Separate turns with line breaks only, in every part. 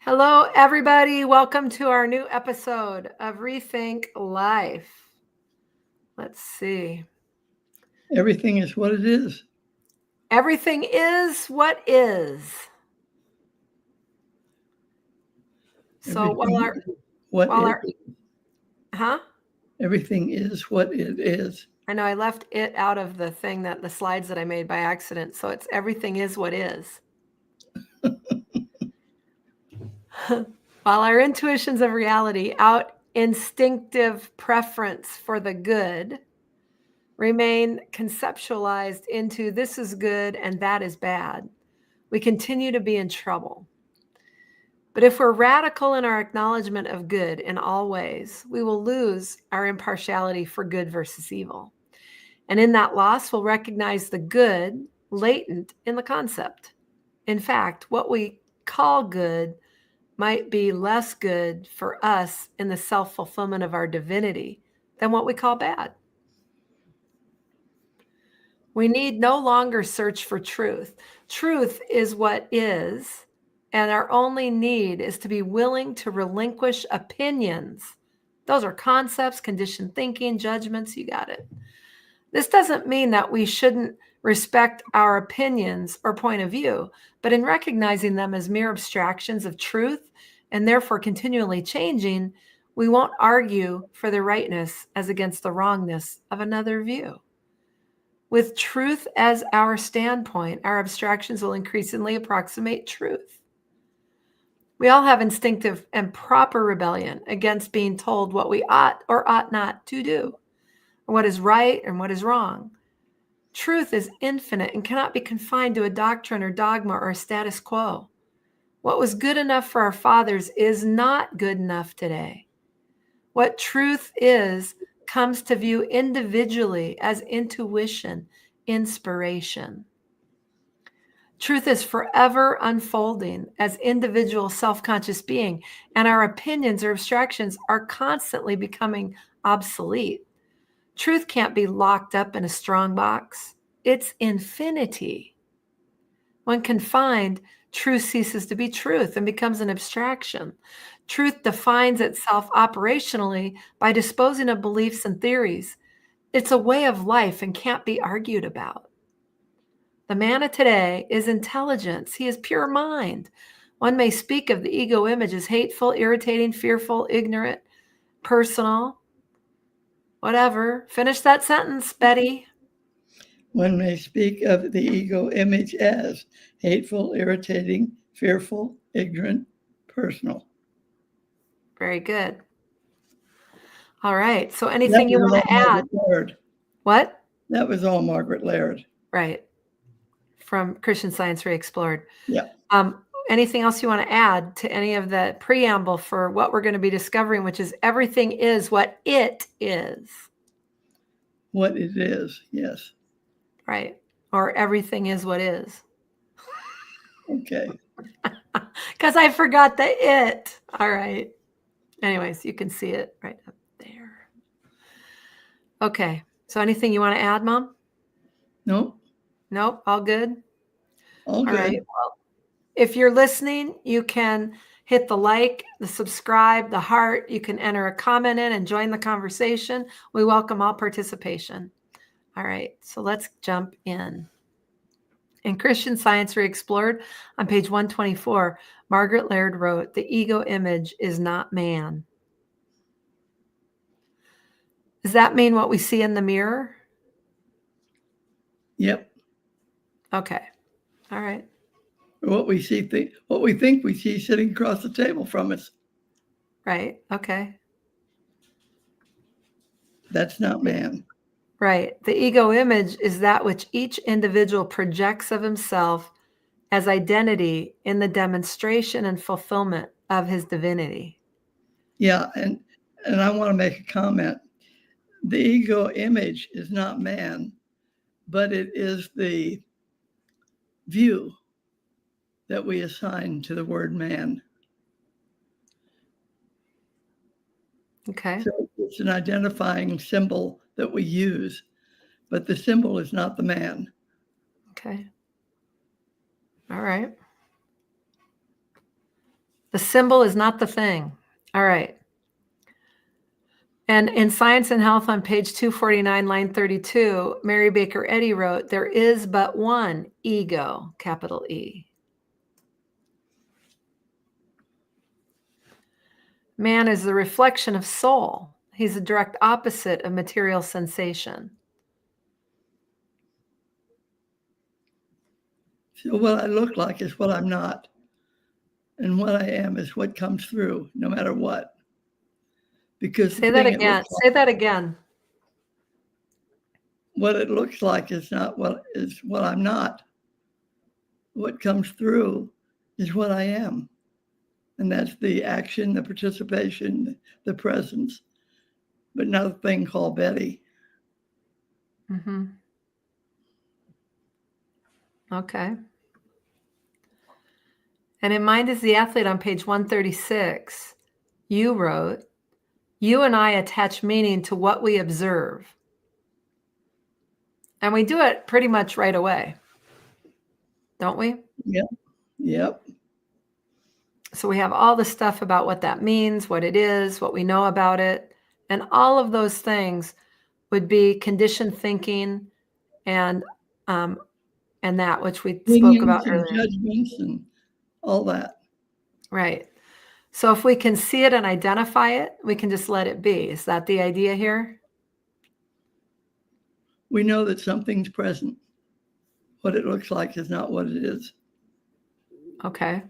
Hello, everybody. Welcome to our new episode of Rethink Life. Let's see.
Everything is what it is.
Everything is what is. So
Everything is what it is.
I know I left it out of the slides that I made by accident. So it's everything is what is. While our intuitions of reality, our instinctive preference for the good, remain conceptualized into this is good and that is bad, we continue to be in trouble. But if we're radical in our acknowledgement of good in all ways, we will lose our impartiality for good versus evil. And in that loss, we'll recognize the good latent in the concept. In fact, what we call good might be less good for us in the self-fulfillment of our divinity than what we call bad. We need no longer search for truth. Truth is what is, and our only need is to be willing to relinquish opinions. Those are concepts, conditioned thinking, judgments, you got it. This doesn't mean that we shouldn't respect our opinions or point of view, but in recognizing them as mere abstractions of truth and therefore continually changing, we won't argue for the rightness as against the wrongness of another view. With truth as our standpoint, our abstractions will increasingly approximate truth. We all have instinctive and proper rebellion against being told what we ought or ought not to do, or what is right and what is wrong. Truth is infinite and cannot be confined to a doctrine or dogma or a status quo. What was good enough for our fathers is not good enough today. What truth is comes to view individually as intuition, inspiration. Truth is forever unfolding as individual self-conscious being, and our opinions or abstractions are constantly becoming obsolete. Truth can't be locked up in a strong box. It's infinity. When confined, truth ceases to be truth and becomes an abstraction. Truth defines itself operationally by disposing of beliefs and theories. It's a way of life and can't be argued about. The man of today is intelligence. He is pure mind. One may speak of the ego image as hateful, irritating, fearful, ignorant, personal, whatever. Finish that sentence, Betty.
One may speak of the ego image as hateful, irritating, fearful, ignorant, personal.
Very good. All right. So anything you want to add? What?
That was all Margaret Laird.
Right. From Christian Science Re-Explored.
Yeah.
Anything else you want to add to any of the preamble for what we're going to be discovering, which is everything is what it is.
What it is, yes.
Right. Or everything is what is.
Okay.
Because I forgot the it. All right. Anyways, you can see it right up there. Okay. So anything you want to add, Mom?
Nope.
Nope. All good?
All good.
All right. Well, if you're listening, you can hit the like, the subscribe, the heart. You can enter a comment in and join the conversation. We welcome all participation. All right. So let's jump in. In Christian Science Re-Explored, on page 124, Margaret Laird wrote, "The ego image is not man." Does that mean what we see in the mirror?
Yep.
Okay. All right.
What we see, what we think we see sitting across the table from us.
Right. Okay.
That's not man.
Right. The ego image is that which each individual projects of himself as identity in the demonstration and fulfillment of his divinity.
Yeah. And I want to make a comment. The ego image is not man, but it is the view that we assign to the word man.
Okay.
So it's an identifying symbol that we use, but the symbol is not the man.
Okay. All right. The symbol is not the thing. All right. And in Science and Health on page 249, line 32, Mary Baker Eddy wrote, there is but one ego, capital E. Man is the reflection of soul. He's a direct opposite of material sensation.
So what I look like is what I'm not. And what I am is what comes through, no matter what. Because
Say that again. Say that again.
What it looks like is not what I'm not. What comes through is what I am. And that's the action, the participation, the presence, but not a thing called Betty.
Mm-hmm. Okay. And in Mind is the Athlete on page 136, you wrote, you and I attach meaning to what we observe. And we do it pretty much right away, don't we?
Yep. Yep.
So we have all the stuff about what that means, what it is, what we know about it. And all of those things would be conditioned thinking and that which we spoke about
Opinions and
earlier.
judgments and all that.
Right. So if we can see it and identify it, we can just let it be. Is that the idea here?
We know that something's present. What it looks like is not what it is.
Okay.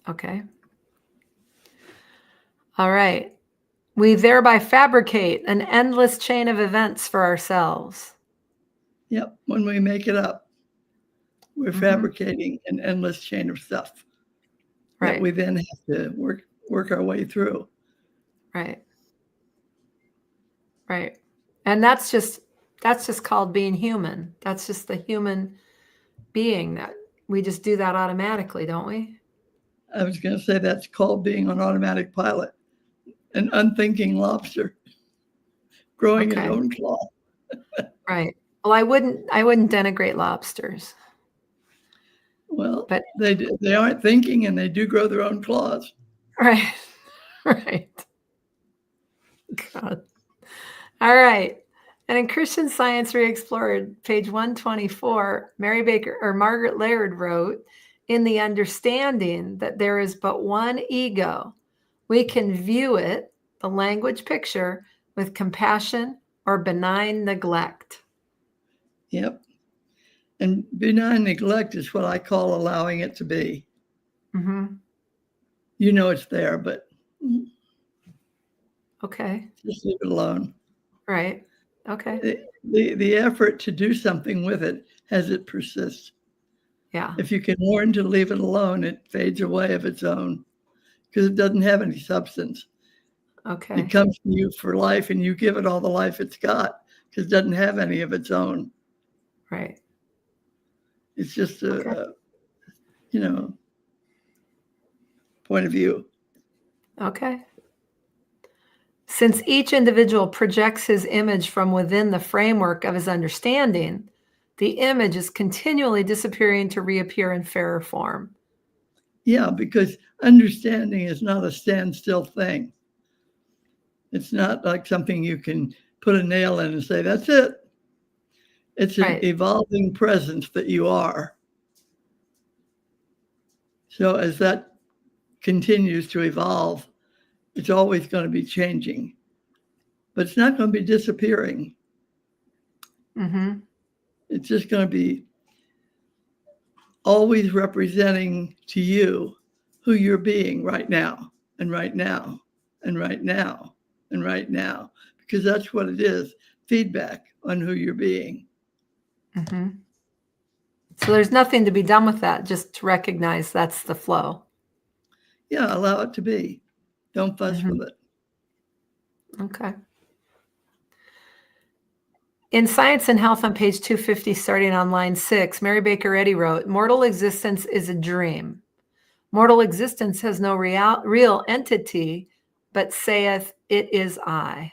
Okay. All right. We thereby fabricate an endless chain of events for ourselves.
Yep. When we make it up, we're fabricating an endless chain of stuff that we then have to work our way through.
Right. Right. And that's just called being human. That's just the human being that we just do that automatically, don't we?
I was going to say that's called being on automatic pilot, an unthinking lobster growing his own claw.
Right. Well, I wouldn't denigrate lobsters.
Well,
but
they aren't thinking, and they do grow their own claws.
Right. Right. God. All right. And in Christian Science Re-Explored, page 124, Margaret Laird wrote, in the understanding that there is but one ego, we can view it, the language picture, with compassion or benign neglect.
Yep. And benign neglect is what I call allowing it to be.
Mm-hmm.
You know it's there, but
okay,
just leave it alone.
Right. Okay.
The effort to do something with it as it persists.
Yeah.
If you can learn to leave it alone, it fades away of its own because it doesn't have any substance.
Okay.
It comes to you for life, and you give it all the life it's got because it doesn't have any of its own.
Right.
It's just point of view.
Okay. Since each individual projects his image from within the framework of his understanding, the image is continually disappearing to reappear in fairer form.
Yeah, because understanding is not a standstill thing. It's not like something you can put a nail in and say, that's it. It's an evolving presence that you are. So as that continues to evolve, it's always going to be changing, but it's not going to be disappearing.
Mm-hmm.
It's just going to be always representing to you who you're being right now and right now and right now and right now, because that's what it is, feedback on who you're being.
Mm-hmm. So there's nothing to be done with that, just to recognize that's the flow.
Yeah, allow it to be. Don't fuss with it.
Okay. In Science and Health on page 250, starting on line 6, Mary Baker Eddy wrote, mortal existence is a dream. Mortal existence has no real entity, but saith, it is I.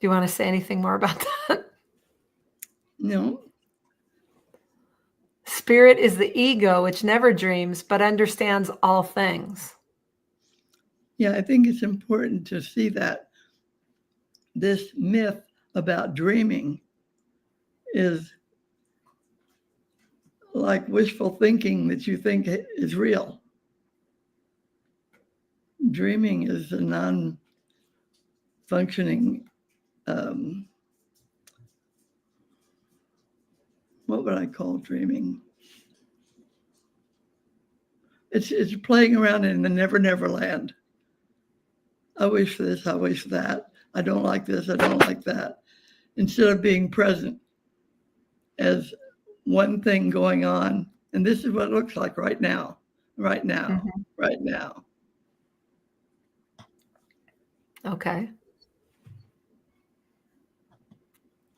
Do you want to say anything more about that?
No.
Spirit is the ego which never dreams but understands all things.
Yeah, I think it's important to see that this myth about dreaming is like wishful thinking that you think is real. Dreaming is a non-functioning, what would I call dreaming? It's playing around in the never, never land. I wish this, I wish that. I don't like this, I don't like that. Instead of being present as one thing going on. And this is what it looks like right now, right now,
Mm-hmm.
right now.
Okay.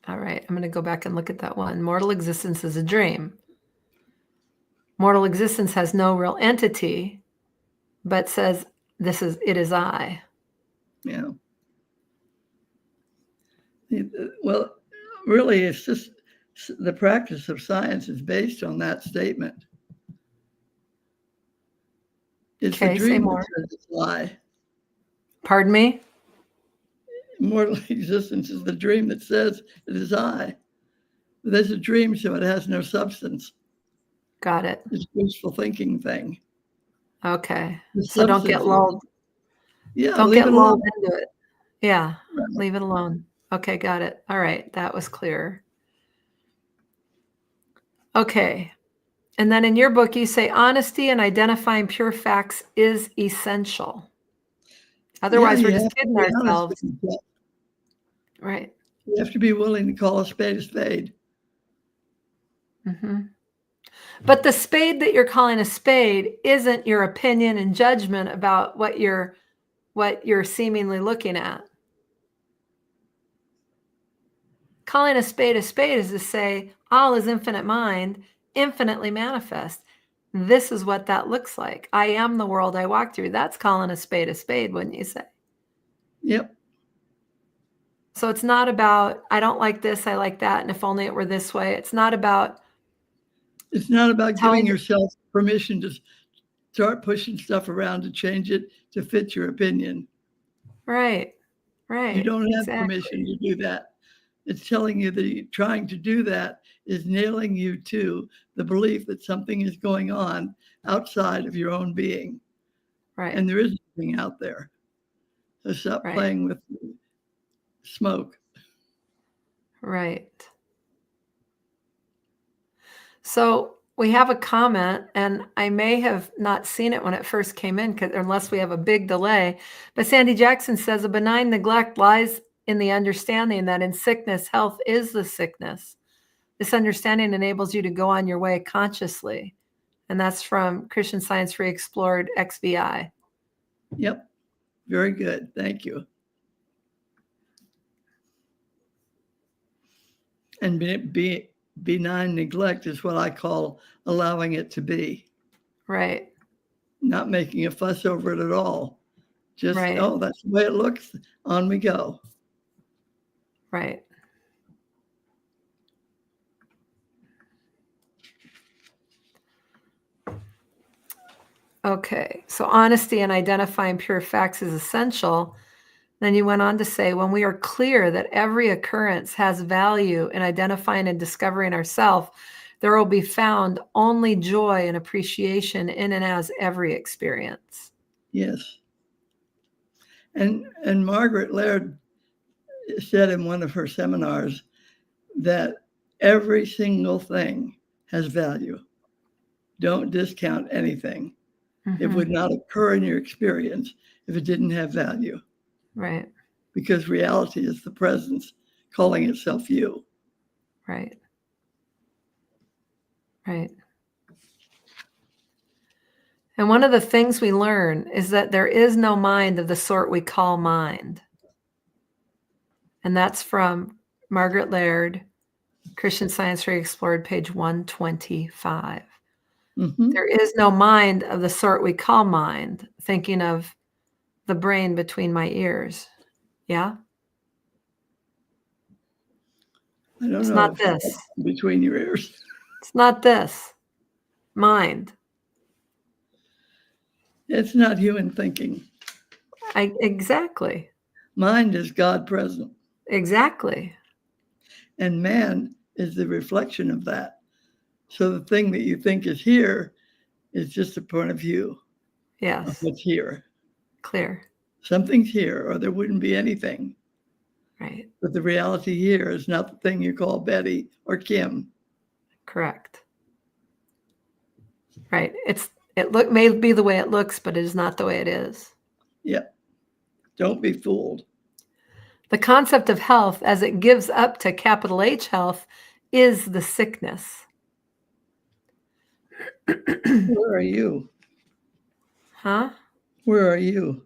All right. I'm going to go back and look at that one. Mortal existence is a dream. Mortal existence has no real entity, but says it is I.
Yeah. Well, really, it's just the practice of science is based on that statement. It's the
Okay, say
dream
more.
that says it's a lie.
Pardon me?
Mortal existence is the dream that says it is I. But there's a dream, so it has no substance.
Got it.
It's a wishful thinking thing.
Okay.
The
So don't get
substance
lulled.
Yeah,
Don't
leave
get
it
lulled
alone.
into it. Yeah.
Right.
Leave it alone. Okay, got it. All right. That was clear. Okay. And then in your book, you say honesty and identifying pure facts is essential. Otherwise,
Yeah,
we're
you
just
have to
kidding
be honest
ourselves.
with yourself.
Right.
You have to be willing to call a spade a spade.
Mm-hmm. But the spade that you're calling a spade isn't your opinion and judgment about what you're seemingly looking at. Calling a spade is to say, all is infinite mind, infinitely manifest. This is what that looks like. I am the world I walk through. That's calling a spade, wouldn't you say?
Yep.
So it's not about, I don't like this, I like that, and if only it were this way. It's not about
Giving yourself permission to start pushing stuff around to change it to fit your opinion.
Right.
You don't have
Exactly.
permission to do that. It's telling you that trying to do that is nailing you to the belief that something is going on outside of your own being.
Right.
And there is nothing out there. So stop playing with smoke.
Right. So we have a comment, and I may have not seen it when it first came in, unless we have a big delay. But Sandy Jackson says a benign neglect lies in the understanding that in sickness, health is the sickness. This understanding enables you to go on your way consciously. And that's from Christian Science Re-Explored XVI.
Yep. Very good. Thank you. And benign neglect is what I call allowing it to be.
Right.
Not making a fuss over it at all. Just, oh, that's the way it looks. On we go.
Right. Okay. So honesty and identifying pure facts is essential. Then you went on to say, when we are clear that every occurrence has value in identifying and discovering ourselves, there will be found only joy and appreciation in and as every experience.
Yes. And Margaret Laird said in one of her seminars that every single thing has value. Don't discount anything. Mm-hmm. It would not occur in your experience if it didn't have value.
Right.
Because reality is the presence calling itself you.
Right. Right. And one of the things we learn is that there is no mind of the sort we call mind. And that's from Margaret Laird, Christian Science Re-Explored, page 125. Mm-hmm. There is no mind of the sort we call mind, thinking of the brain between my ears. Yeah?
I don't
It's
know
not
if
this.
between your ears.
It's not this. Mind.
It's not human thinking.
Exactly.
Mind is God present,
Exactly.
and man is the reflection of that. So the thing that you think is here is just a point of view of
Yes.
what's here.
Clear.
Something's here, or there wouldn't be anything.
Right.
But the reality here is not the thing you call Betty or Kim.
Correct. Right. It may be the way it looks, but it is not the way it is.
Yeah. Don't be fooled.
The concept of health, as it gives up to capital H health, is the sickness.
Where are you?
Huh?
Where are you?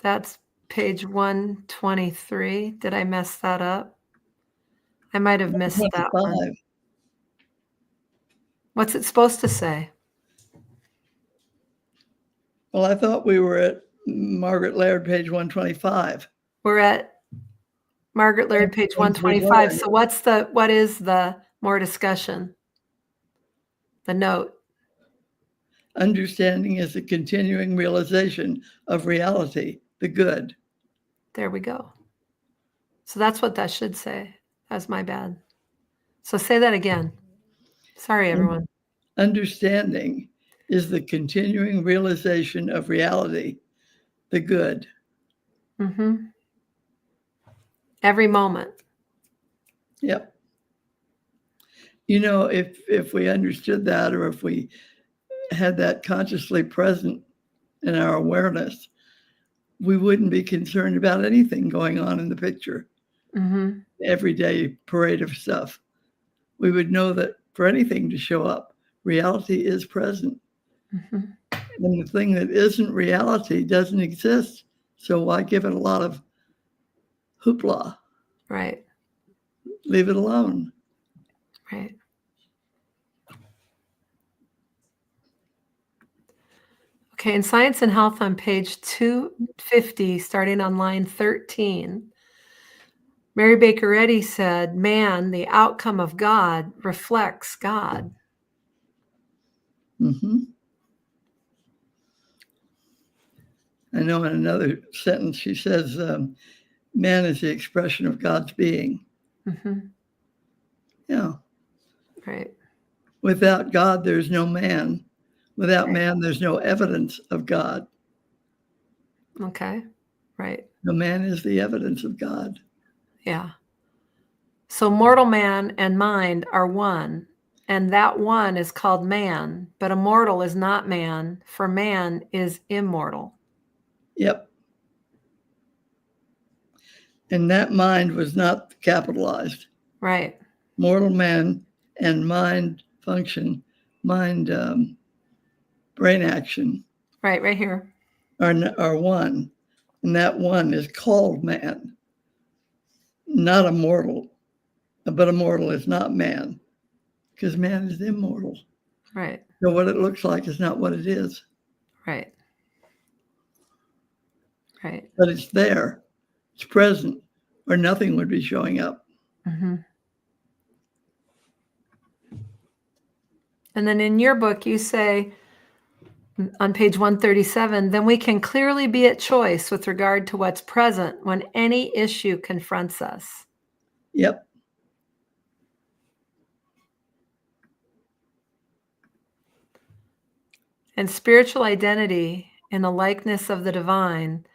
That's page 123. Did I mess that up? I might have missed that one.
25.
What's it supposed to say?
Well, I thought we were at Margaret Laird, page 125.
We're at Margaret Laird, page
One page
125.
later.
So what is the more discussion? The note.
Understanding is the continuing realization of reality, the good.
There we go. So that's what that should say. That's my bad. So say that again. Sorry, everyone.
Understanding is the continuing realization of reality, the good.
Mm-hmm. Every moment.
Yep. You know, if we understood that, or if we had that consciously present in our awareness, we wouldn't be concerned about anything going on in the picture.
Mm-hmm.
Everyday parade of stuff. We would know that for anything to show up, reality is present.
Mm-hmm.
And the thing that isn't reality doesn't exist. So why give it a lot of hoopla?
Right.
Leave it alone.
Right. Okay, in Science and Health on page 250, starting on line 13, Mary Baker Eddy said, man, the outcome of God reflects God.
Mm-hmm. I know in another sentence she says, man is the expression of God's being.
Mm-hmm.
Yeah.
Right.
Without God, there's no man. Without
Right.
man, there's no evidence of God.
Okay. Right.
No man is the evidence of God.
Yeah. So mortal man and mind are one, and that one is called man, but immortal is not man, for man is immortal.
Yep. And that mind was not capitalized.
Right.
Mortal man and mind function, mind brain action
Right here.
are one. And that one is called man, not immortal. But immortal is not man, because man is immortal.
Right.
So what it looks like is not what it is.
Right. Right.
But it's there. It's present, or nothing would be showing up.
Mm-hmm. And then in your book, you say on page 137, then we can clearly be at choice with regard to what's present when any issue confronts us.
Yep.
And spiritual identity in the likeness of the divine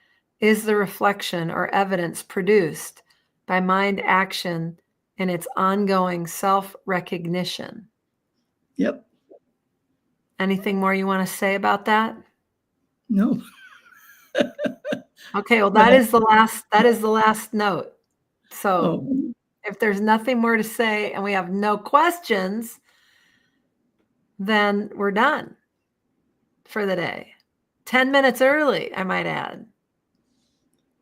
is the reflection or evidence produced by mind action in its ongoing self-recognition.
Yep.
Anything more you want to say about that?
No.
Okay, well, that is the last note. So
Oh,
if there's nothing more to say and we have no questions, then we're done for the day. 10 minutes early, I might add.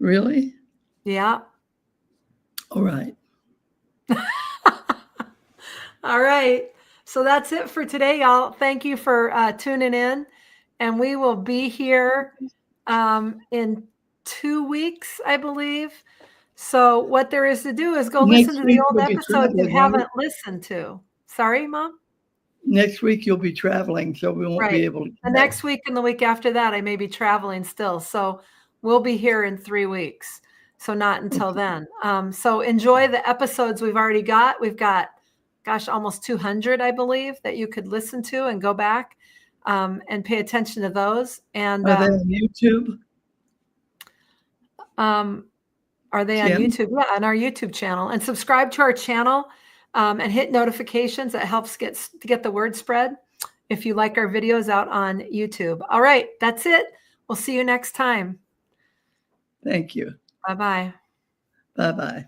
really?
Yeah.
All right.
All right. So that's it for today, y'all. Thank you for tuning in. And we will be here in 2 weeks, I believe, So what there is to do is go listen
Next
to the
week
old
you'll be
episodes you
traveling, right?
haven't listened to. Sorry, Mom?
Next week you'll be traveling, so we won't
Right.
be able to
The
connect.
next week and the week after that, I may be traveling still. So we'll be here in 3 weeks. So not until
Okay.
then. So enjoy the episodes we've already got. We've got, gosh, almost 200, I believe, that you could listen to and go back and pay attention to those. And
Are they on YouTube,
are they on
Kim?
YouTube? Yeah, on our YouTube channel. And subscribe to our channel and hit notifications. That helps get the word spread if you like our videos out on YouTube. All right, that's it. We'll see you next time.
Thank you.
Bye-bye.
Bye-bye.